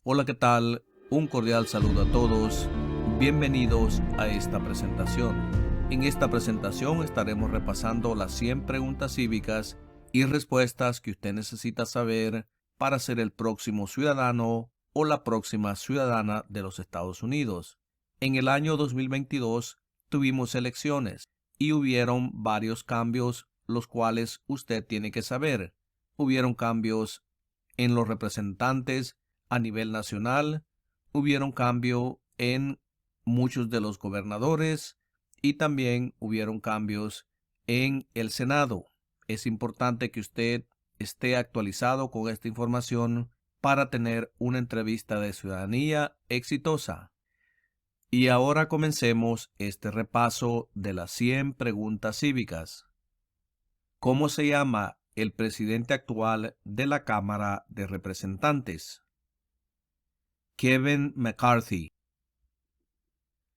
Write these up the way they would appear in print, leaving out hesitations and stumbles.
Hola, ¿qué tal? Un cordial saludo a todos. Bienvenidos a esta presentación. En esta presentación estaremos repasando las 100 preguntas cívicas y respuestas que usted necesita saber para ser el próximo ciudadano o la próxima ciudadana de los Estados Unidos. En el año 2022 tuvimos elecciones y hubieron varios cambios, los cuales usted tiene que saber. Hubieron cambios en los representantes a nivel nacional, hubieron cambio en muchos de los gobernadores y también hubieron cambios en el Senado. Es importante que usted esté actualizado con esta información para tener una entrevista de ciudadanía exitosa. Y ahora comencemos este repaso de las 100 preguntas cívicas. ¿Cómo se llama el presidente actual de la Cámara de Representantes? Kevin McCarthy.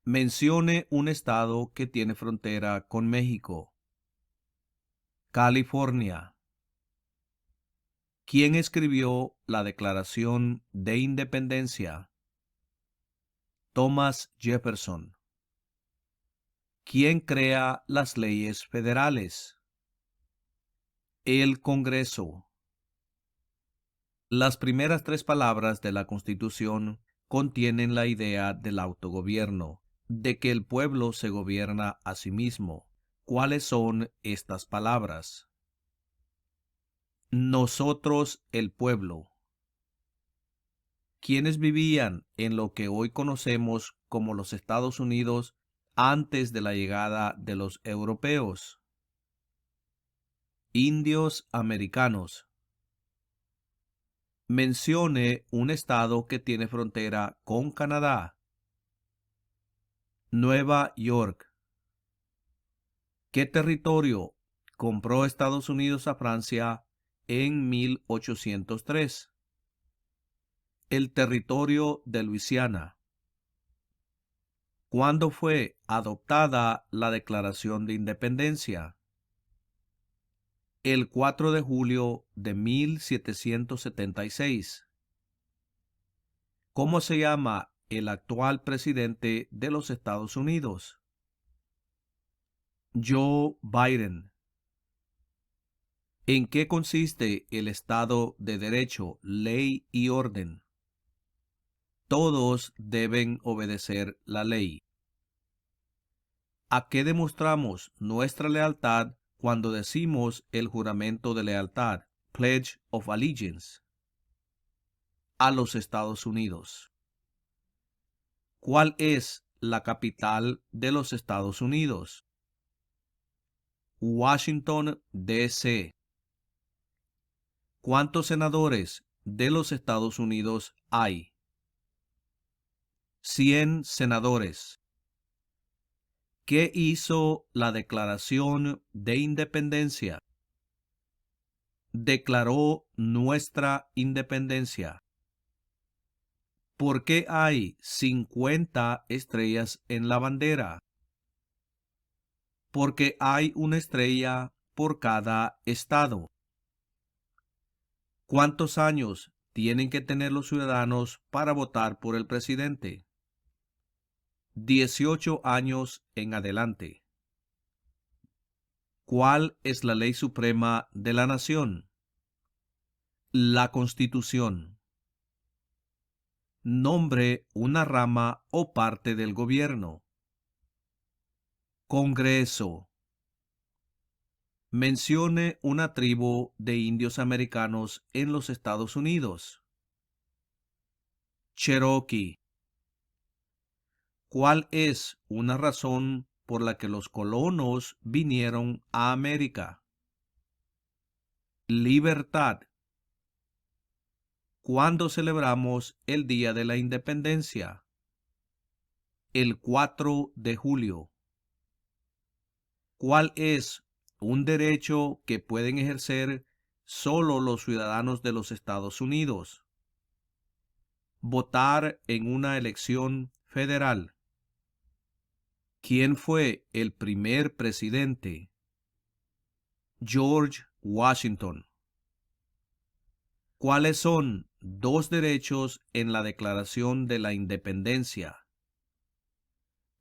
Mencione un estado que tiene frontera con México. California. ¿Quién escribió la Declaración de Independencia? Thomas Jefferson. ¿Quién crea las leyes federales? El Congreso. Las primeras 3 palabras de la Constitución contienen la idea del autogobierno, de que el pueblo se gobierna a sí mismo. ¿Cuáles son estas palabras? Nosotros, el pueblo. ¿Quiénes vivían en lo que hoy conocemos como los Estados Unidos antes de la llegada de los europeos? Indios americanos. Mencione un estado que tiene frontera con Canadá. Nueva York. ¿Qué territorio compró Estados Unidos a Francia en 1803? El territorio de Luisiana. ¿Cuándo fue adoptada la Declaración de Independencia? El 4 de julio de 1776. ¿Cómo se llama el actual presidente de los Estados Unidos? Joe Biden. ¿En qué consiste el Estado de Derecho, ley y orden? Todos deben obedecer la ley. ¿A qué demostramos nuestra lealtad cuando decimos el juramento de lealtad, Pledge of Allegiance? A los Estados Unidos. ¿Cuál es la capital de los Estados Unidos? Washington, D.C. ¿Cuántos senadores de los Estados Unidos hay? 100 senadores. ¿Qué hizo la Declaración de Independencia? Declaró nuestra independencia. ¿Por qué hay 50 estrellas en la bandera? Porque hay una estrella por cada estado. ¿Cuántos años tienen que tener los ciudadanos para votar por el presidente? 18 años en adelante. ¿Cuál es la ley suprema de la nación? La Constitución. Nombre una rama o parte del gobierno. Congreso. Mencione una tribu de indios americanos en los Estados Unidos. Cherokee. ¿Cuál es una razón por la que los colonos vinieron a América? Libertad. ¿Cuándo celebramos el Día de la Independencia? El 4 de julio. ¿Cuál es un derecho que pueden ejercer solo los ciudadanos de los Estados Unidos? Votar en una elección federal. ¿Quién fue el primer presidente? George Washington. ¿Cuáles son dos derechos en la Declaración de la Independencia?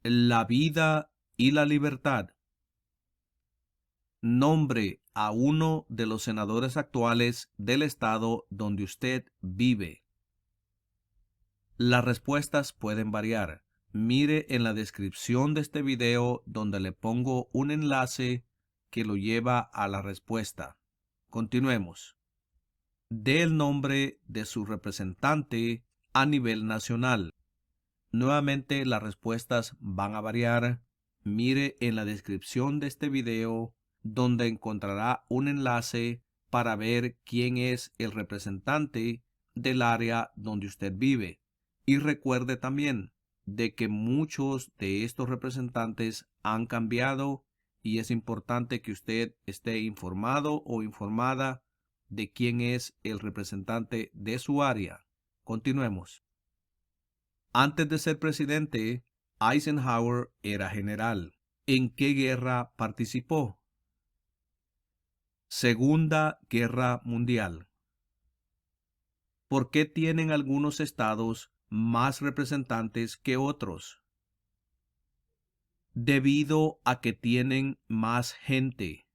La vida y la libertad. Nombre a uno de los senadores actuales del estado donde usted vive. Las respuestas pueden variar. Mire en la descripción de este video donde le pongo un enlace que lo lleva a la respuesta. Continuemos. Dé el nombre de su representante a nivel nacional. Nuevamente las respuestas van a variar. Mire en la descripción de este video donde encontrará un enlace para ver quién es el representante del área donde usted vive. Y recuerde también de que muchos de estos representantes han cambiado y es importante que usted esté informado o informada de quién es el representante de su área. Continuemos. Antes de ser presidente, Eisenhower era general. ¿En qué guerra participó? Segunda Guerra Mundial. ¿Por qué tienen algunos estados más representantes que otros? Debido a que tienen más gente.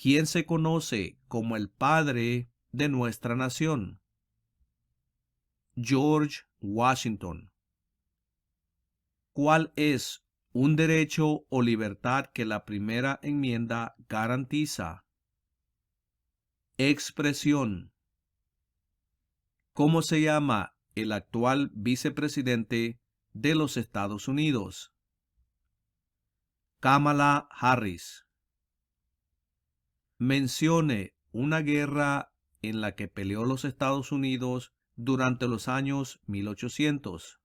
¿Quién se conoce como el padre de nuestra nación? George Washington. ¿Cuál es un derecho o libertad que la primera enmienda garantiza? Expresión. ¿Cómo se llama el actual vicepresidente de los Estados Unidos? Kamala Harris. Mencione una guerra en la que peleó los Estados Unidos durante los años 1800.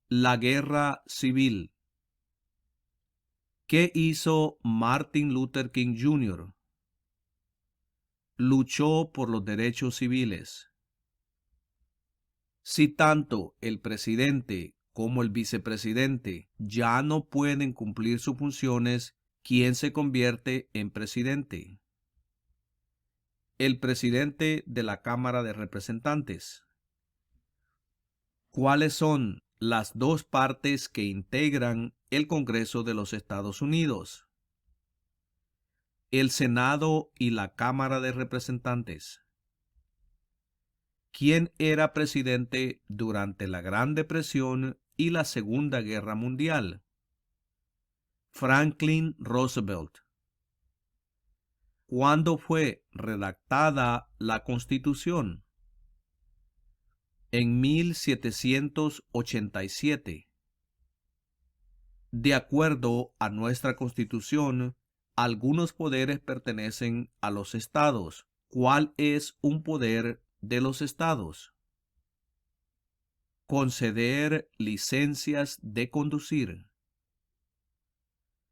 La Guerra Civil. ¿Qué hizo Martin Luther King Jr.? Luchó por los derechos civiles. Si tanto el presidente como el vicepresidente ya no pueden cumplir sus funciones, ¿quién se convierte en presidente? El presidente de la Cámara de Representantes. ¿Cuáles son las dos partes que integran el Congreso de los Estados Unidos? El Senado y la Cámara de Representantes. ¿Quién era presidente durante la Gran Depresión y la Segunda Guerra Mundial? Franklin Roosevelt. ¿Cuándo fue redactada la Constitución? En 1787. De acuerdo a nuestra Constitución, algunos poderes pertenecen a los estados. ¿Cuál es un poder de los estados? Conceder licencias de conducir.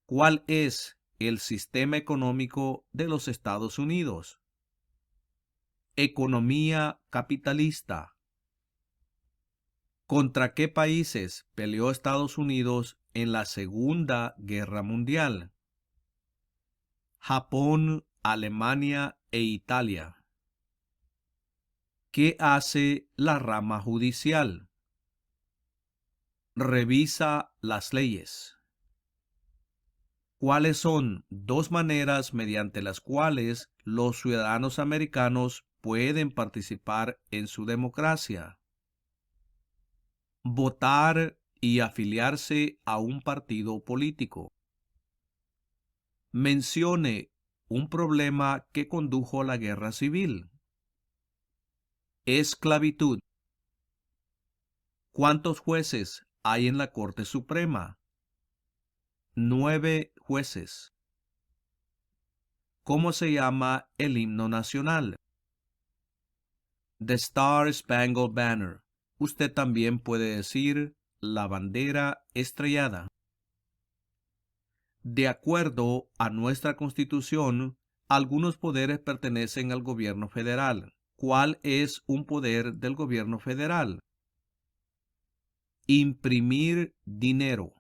¿Cuál es el sistema económico de los Estados Unidos? Economía capitalista. ¿Contra qué países peleó Estados Unidos en la Segunda Guerra Mundial? Japón, Alemania e Italia. ¿Qué hace la rama judicial? Revisa las leyes. ¿Cuáles son dos maneras mediante las cuales los ciudadanos americanos pueden participar en su democracia? Votar y afiliarse a un partido político. Mencione un problema que condujo a la guerra civil. Esclavitud. ¿Cuántos jueces hay en la Corte Suprema? 9 jueces. ¿Cómo se llama el himno nacional? The Star Spangled Banner. Usted también puede decir la bandera estrellada. De acuerdo a nuestra Constitución, algunos poderes pertenecen al gobierno federal. ¿Cuál es un poder del gobierno federal? Imprimir dinero.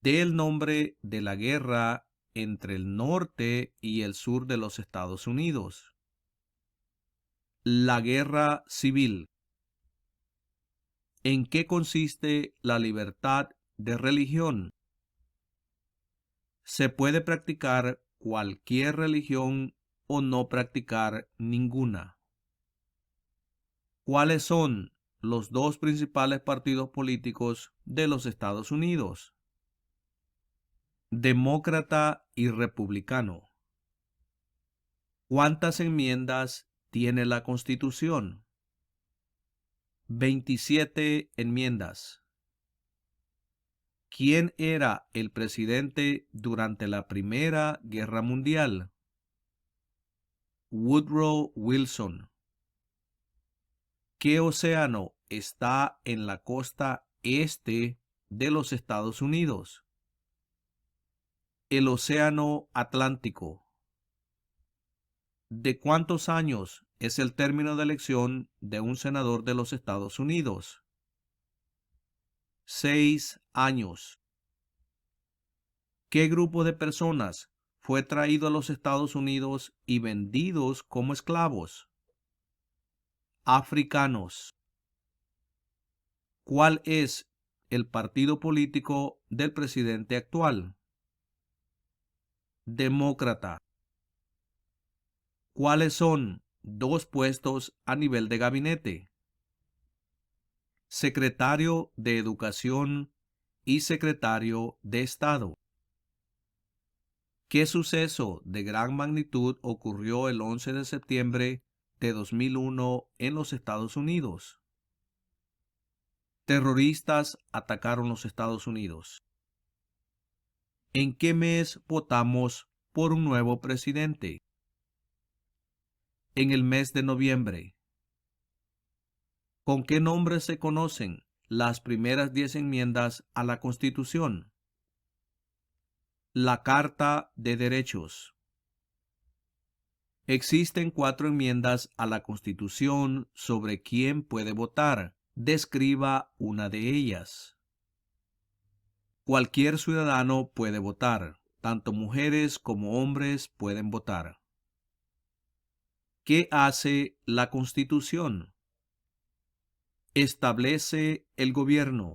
Dé el nombre de la guerra entre el norte y el sur de los Estados Unidos. La guerra civil. ¿En qué consiste la libertad de religión? Se puede practicar cualquier religión o no practicar ninguna. ¿Cuáles son los dos principales partidos políticos de los Estados Unidos? Demócrata y republicano. ¿Cuántas enmiendas tiene la Constitución? 27 enmiendas. ¿Quién era el presidente durante la Primera Guerra Mundial? Woodrow Wilson. ¿Qué océano está en la costa este de los Estados Unidos? El Océano Atlántico. ¿De cuántos años es el término de elección de un senador de los Estados Unidos? 6 años. ¿Qué grupo de personas fue traído a los Estados Unidos y vendidos como esclavos? Africanos. ¿Cuál es el partido político del presidente actual? Demócrata. ¿Cuáles son dos puestos a nivel de gabinete? Secretario de Educación y Secretario de Estado. ¿Qué suceso de gran magnitud ocurrió el 11 de septiembre de 2001 en los Estados Unidos? Terroristas atacaron los Estados Unidos. ¿En qué mes votamos por un nuevo presidente? En el mes de noviembre. ¿Con qué nombre se conocen las primeras 10 enmiendas a la Constitución? La Carta de Derechos. Existen 4 enmiendas a la Constitución sobre quién puede votar. Describa una de ellas. Cualquier ciudadano puede votar. Tanto mujeres como hombres pueden votar. ¿Qué hace la Constitución? Establece el gobierno.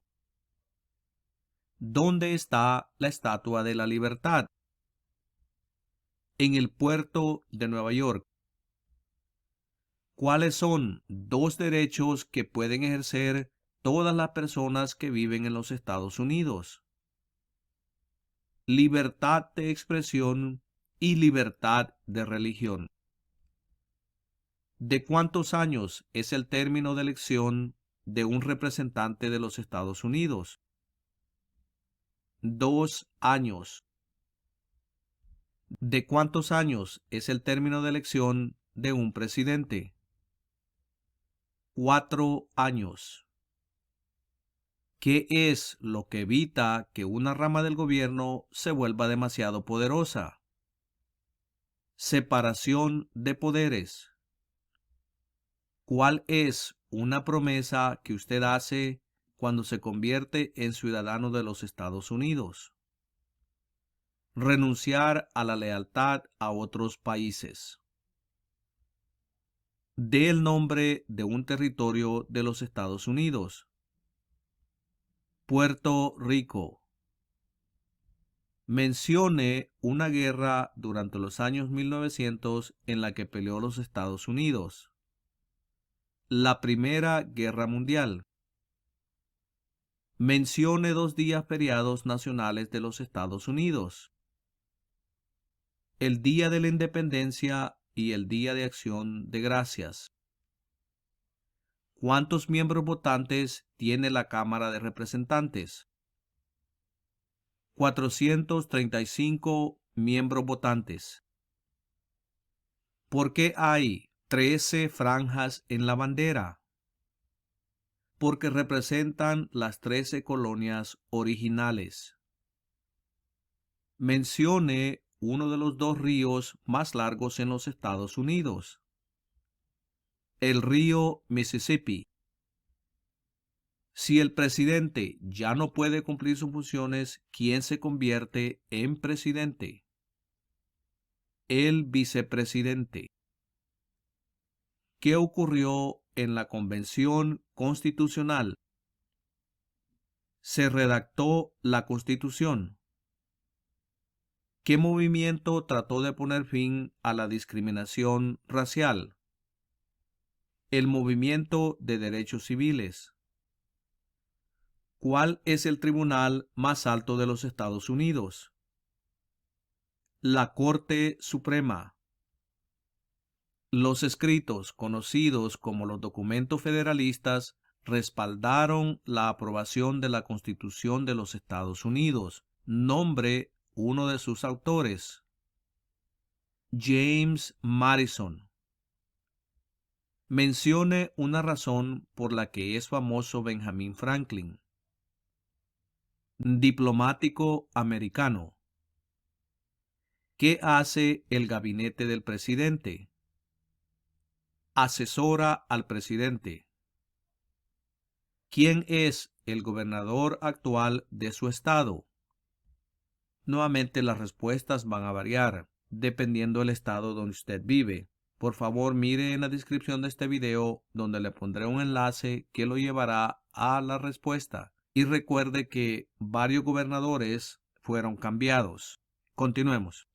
¿Dónde está la Estatua de la Libertad? En el puerto de Nueva York. ¿Cuáles son 2 derechos que pueden ejercer todas las personas que viven en los Estados Unidos? Libertad de expresión y libertad de religión. ¿De cuántos años es el término de elección de un representante de los Estados Unidos? 2 años. ¿De cuántos años es el término de elección de un presidente? 4 años. ¿Qué es lo que evita que una rama del gobierno se vuelva demasiado poderosa? Separación de poderes. ¿Cuál es una promesa que usted hace cuando se convierte en ciudadano de los Estados Unidos? Renunciar a la lealtad a otros países. Dé el nombre de un territorio de los Estados Unidos. Puerto Rico. Mencione una guerra durante los años 1900 en la que peleó los Estados Unidos. La Primera Guerra Mundial. Mencione 2 días feriados nacionales de los Estados Unidos. El Día de la Independencia y el Día de Acción de Gracias. ¿Cuántos miembros votantes tiene la Cámara de Representantes? 435 miembros votantes. ¿Por qué hay 13 franjas en la bandera? Porque representan las 13 colonias originales. Mencione uno de los 2 ríos más largos en los Estados Unidos. El río Mississippi. Si el presidente ya no puede cumplir sus funciones, ¿quién se convierte en presidente? El vicepresidente. ¿Qué ocurrió en la Convención Constitucional? Se redactó la Constitución. ¿Qué movimiento trató de poner fin a la discriminación racial? El movimiento de derechos civiles. ¿Cuál es el tribunal más alto de los Estados Unidos? La Corte Suprema. Los escritos, conocidos como los documentos federalistas, respaldaron la aprobación de la Constitución de los Estados Unidos. Nombre uno de sus autores. James Madison. Mencione una razón por la que es famoso Benjamin Franklin. Diplomático americano. ¿Qué hace el gabinete del presidente? Asesora al presidente. ¿Quién es el gobernador actual de su estado? Nuevamente las respuestas van a variar dependiendo del estado donde usted vive. Por favor, mire en la descripción de este video donde le pondré un enlace que lo llevará a la respuesta. Y recuerde que varios gobernadores fueron cambiados. Continuemos.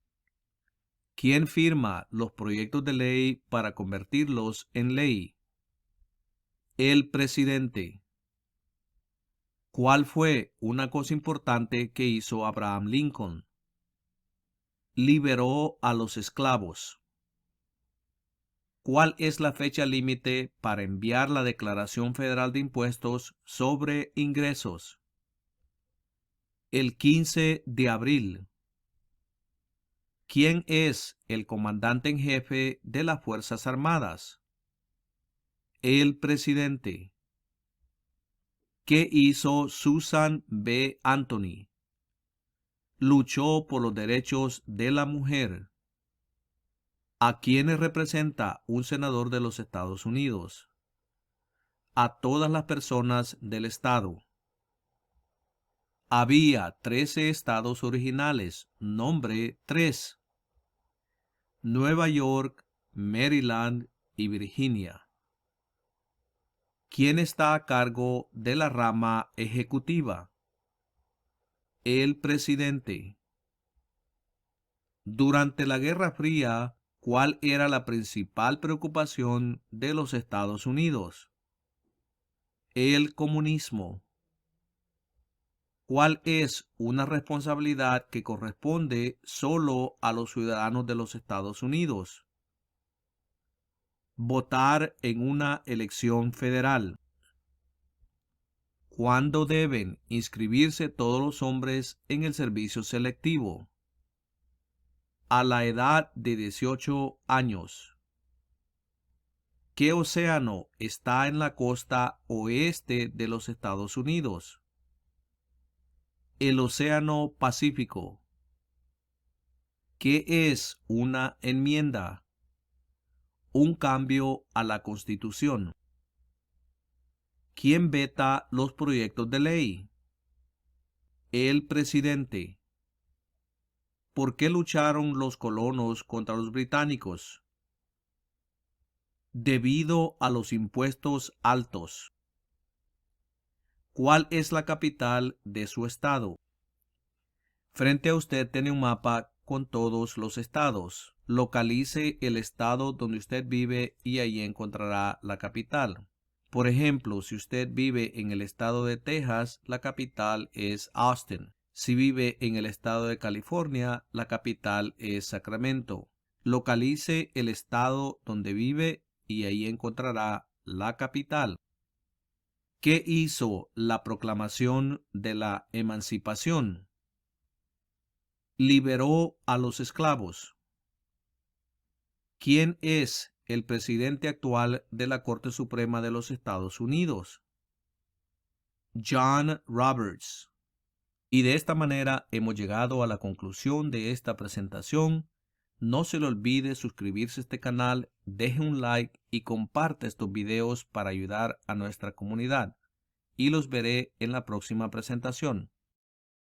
¿Quién firma los proyectos de ley para convertirlos en ley? El presidente. ¿Cuál fue una cosa importante que hizo Abraham Lincoln? Liberó a los esclavos. ¿Cuál es la fecha límite para enviar la Declaración Federal de Impuestos sobre Ingresos? El 15 de abril. ¿Quién es el comandante en jefe de las Fuerzas Armadas? El presidente. ¿Qué hizo Susan B. Anthony? Luchó por los derechos de la mujer. ¿A quiénes representa un senador de los Estados Unidos? A todas las personas del estado. Había 13 estados originales. Nombre 3. Nueva York, Maryland y Virginia. ¿Quién está a cargo de la rama ejecutiva? El presidente. Durante la Guerra Fría, ¿cuál era la principal preocupación de los Estados Unidos? El comunismo. ¿Cuál es una responsabilidad que corresponde solo a los ciudadanos de los Estados Unidos? Votar en una elección federal. ¿Cuándo deben inscribirse todos los hombres en el servicio selectivo? A la edad de 18 años. ¿Qué océano está en la costa oeste de los Estados Unidos? El Océano Pacífico. ¿Qué es una enmienda? Un cambio a la Constitución. ¿Quién veta los proyectos de ley? El presidente. ¿Por qué lucharon los colonos contra los británicos? Debido a los impuestos altos. ¿Cuál es la capital de su estado? Frente a usted tiene un mapa con todos los estados. Localice el estado donde usted vive y ahí encontrará la capital. Por ejemplo, si usted vive en el estado de Texas, la capital es Austin. Si vive en el estado de California, la capital es Sacramento. Localice el estado donde vive y ahí encontrará la capital. ¿Qué hizo la proclamación de la emancipación? Liberó a los esclavos. ¿Quién es el presidente actual de la Corte Suprema de los Estados Unidos? John Roberts. Y de esta manera hemos llegado a la conclusión de esta presentación. No se le olvide suscribirse a este canal, deje un like y comparte estos videos para ayudar a nuestra comunidad. Y los veré en la próxima presentación.